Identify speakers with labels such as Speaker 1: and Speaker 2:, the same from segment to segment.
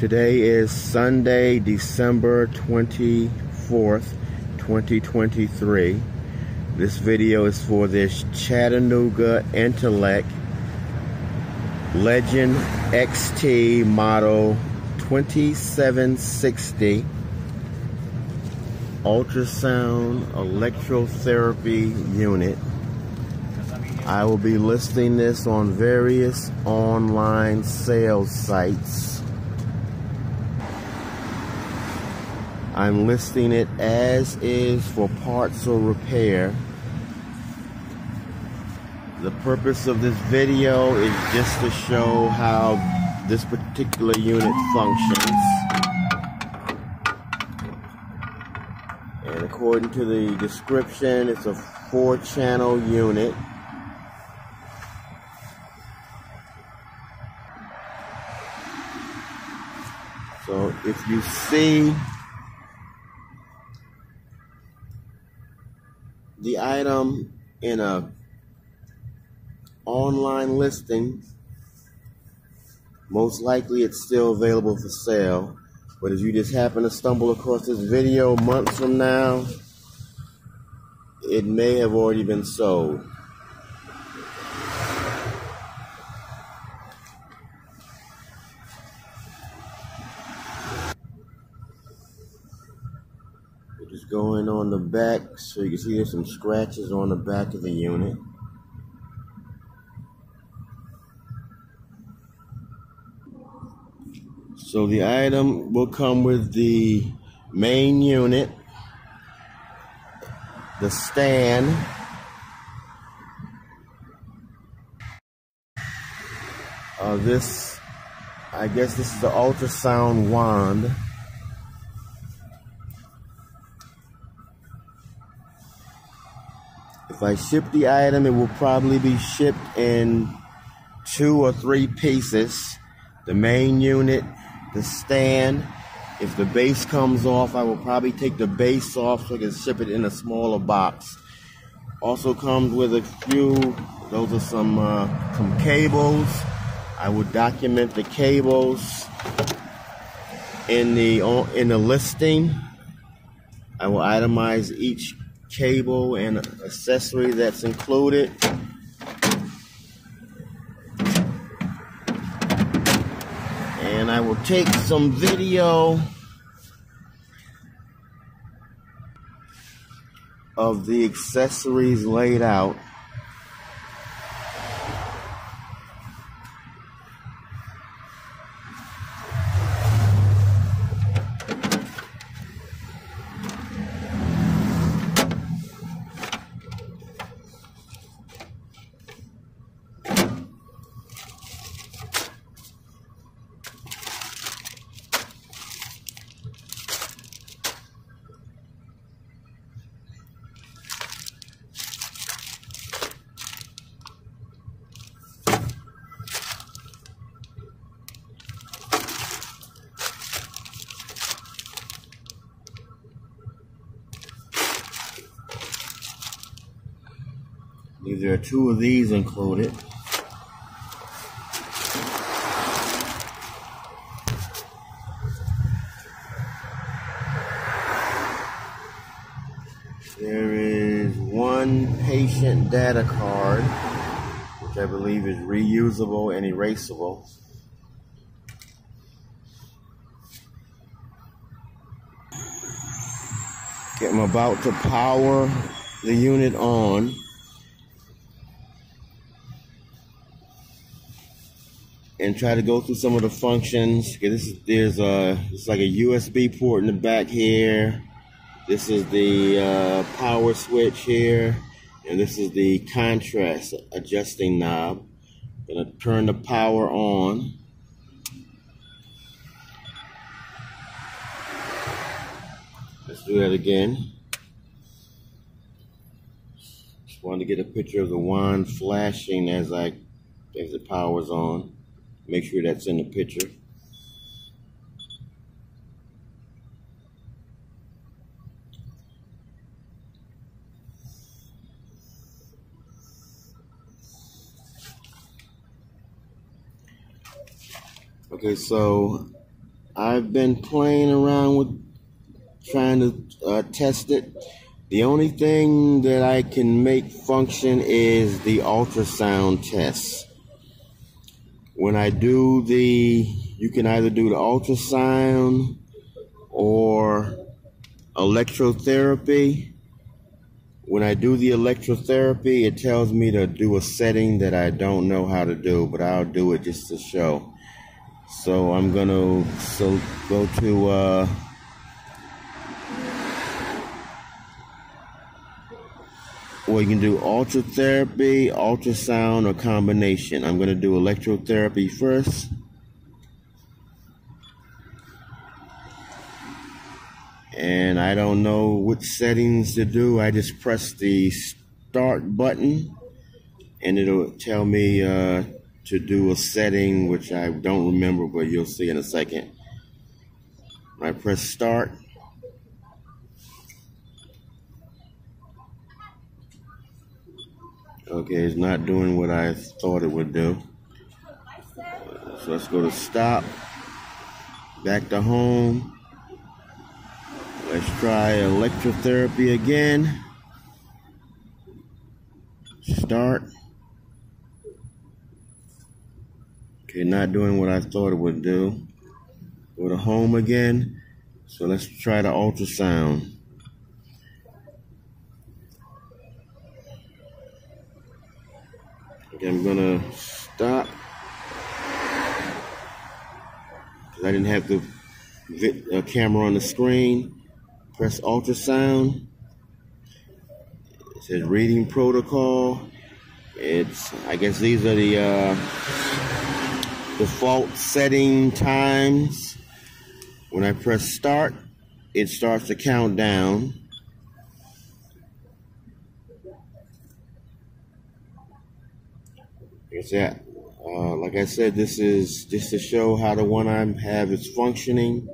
Speaker 1: Today is Sunday, December 24th, 2023. This video is for this Chattanooga Intellect Legend XT model 2760 UtraSound Electrotherapy unit. I will be listing this on various online sales sites. I'm listing it as is for parts or repair. The purpose of this video is just to show how this particular unit functions. And according to the description, it's a 4-channel unit. So if you see the item in a online listing, most likely it's still available for sale. But if you just happen to stumble across this video months from now, it may have already been sold. Just going on the back, so you can see there's some scratches on the back of the unit. So the item will come with the main unit, the stand, I guess this is the UtraSound wand. If I ship the item, it will probably be shipped in 2 or 3 pieces. The main unit, the stand. If the base comes off, I will probably take the base off so I can ship it in a smaller box. Also comes with a few, those are some cables. I will document the cables in the listing. I will itemize each cable and accessory that's included. And I will take some video of the accessories laid out. There are 2 of these included. There is 1 patient data card, which I believe is reusable and erasable. Okay, I'm about to power the unit on. And try to go through some of the functions. Okay, there's like a USB port in the back here. This is the power switch here, and this is the contrast adjusting knob. Gonna turn the power on. Let's do that again. Just wanted to get a picture of the wand flashing as the power's on. Make sure that's in the picture. Okay, so I've been playing around with trying to test it. The only thing that I can make function is the ultrasound test. When I do you can either do the ultrasound or electrotherapy. When I do the electrotherapy, it tells me to do a setting that I don't know how to do, but I'll do it just to show. So I'm going to go to well, you can do ultrotherapy, ultrasound, or combination. I'm going to do electrotherapy first. And I don't know which settings to do. I just press the start button and it'll tell me to do a setting which I don't remember, but you'll see in a second. I press start. Okay, it's not doing what I thought it would do. So let's go to stop, back to home. Let's try electrotherapy again. Start. Okay, not doing what I thought it would do. Go to home again. So let's try the ultrasound. Okay, I'm gonna stop. Because I didn't have the camera on the screen. Press ultrasound. It says reading protocol. I guess these are the default setting times. When I press start, it starts to count down. Like I said, this is just to show how the one I have is functioning.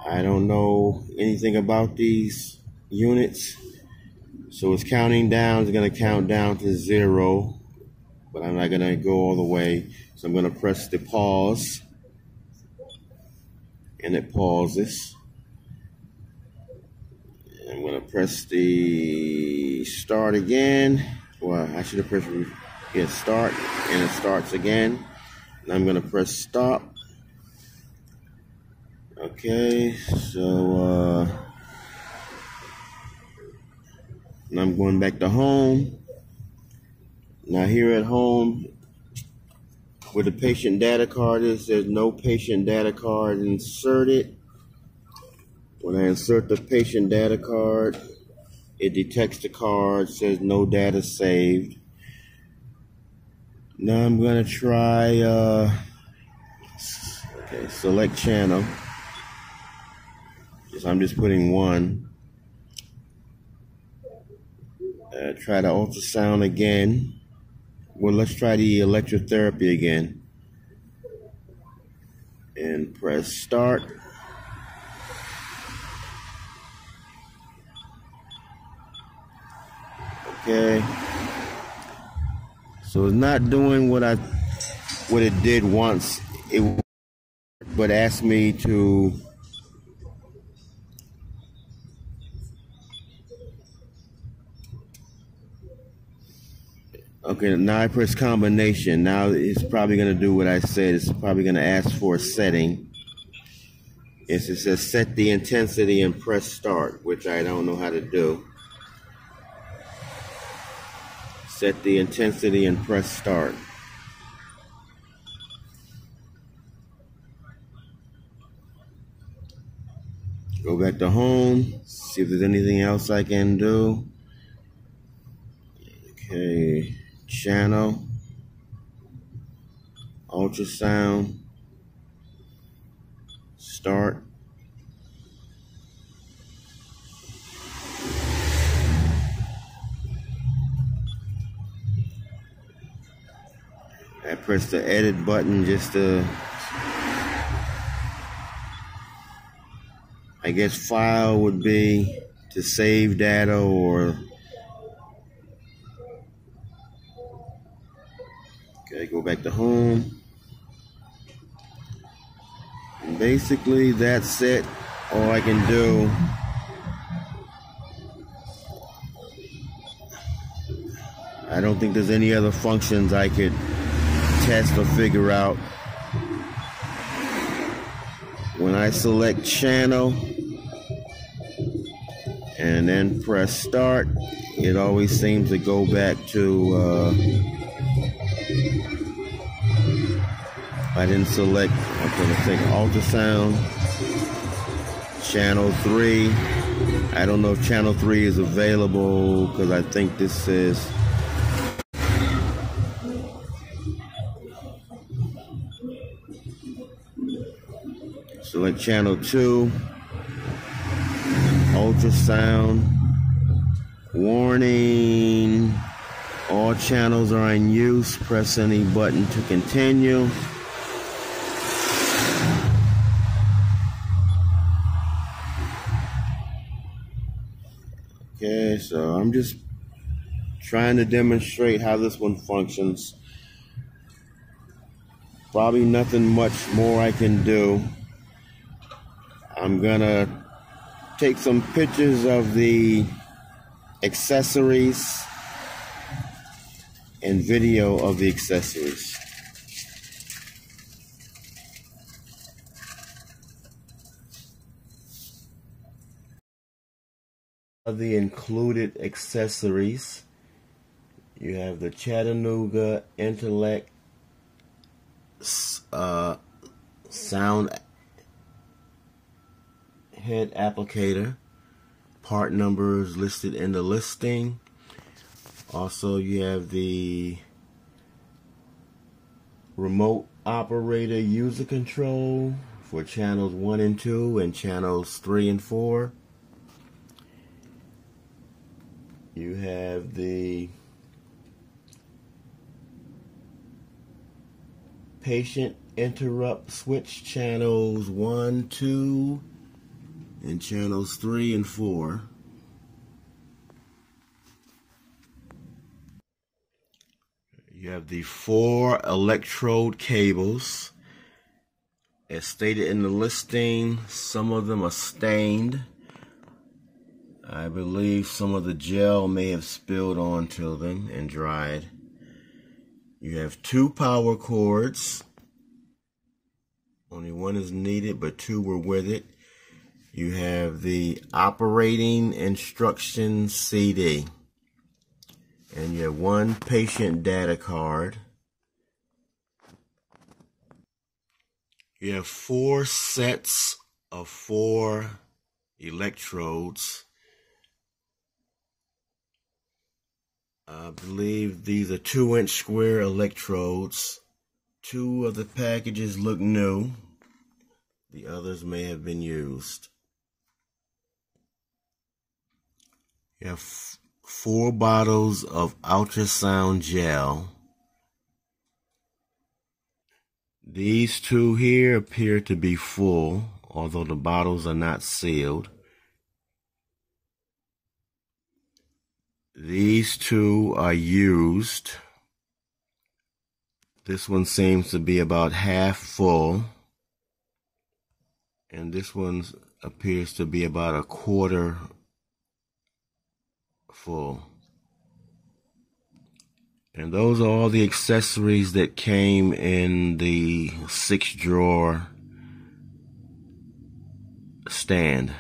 Speaker 1: I don't know anything about these units. So it's counting down. It's going to count down to 0. But I'm not going to go all the way. So I'm going to press the pause. And it pauses. I'm going to press the start again. Well, I should have pressed start. And it starts again. And I'm going to press stop. Okay, so now I'm going back to home. Now here at home, where the patient data card is, there's no patient data card inserted. When I insert the patient data card, it detects the card, says no data saved. Now I'm going to try, select channel. I'm just putting 1. Try the ultrasound again. Well, let's try the electrotherapy again. And press start. Okay. So it's not doing what it did once. But asked me to. Okay, now I press combination. Now it's probably going to do what I said. It's probably going to ask for a setting. It says set the intensity and press start, which I don't know how to do. Set the intensity and press start. Go back to home, see if there's anything else I can do. Okay. Channel, ultrasound, start. I press the edit button just to, I guess file would be to save data or. Okay, go back to home. Basically, that's it. All I can do. I don't think there's any other functions I could test or figure out. When I select channel and then press start, it always seems to go back to I didn't select, I'm going to take ultrasound, channel 3. I don't know if channel 3 is available because I think this is select channel 2, ultrasound, warning, all channels are in use, press any button to continue. Okay, so I'm just trying to demonstrate how this one functions. Probably nothing much more I can do. I'm gonna take some pictures of the accessories and video of the accessories. Of the included accessories, you have the Chattanooga Intelect sound head applicator. Part numbers listed in the listing. Also, you have the remote operator user control for channels 1 and 2 and channels 3 and 4. You have the patient interrupt switch channels 1, 2, and channels 3 and 4. You have the 4 electrode cables. As stated in the listing, some of them are stained. I believe some of the gel may have spilled onto them and dried. You have 2 power cords. Only one is needed, but 2 were with it. You have the operating instructions CD. And you have 1 patient data card. You have 4 sets of 4 electrodes. I believe these are 2-inch square electrodes. 2 of the packages look new. The others may have been used. You have 4 bottles of UtraSound gel. These 2 here appear to be full, although the bottles are not sealed. These 2 are used. This one seems to be about half full. And this one appears to be about a quarter full. And those are all the accessories that came in the 6-drawer stand.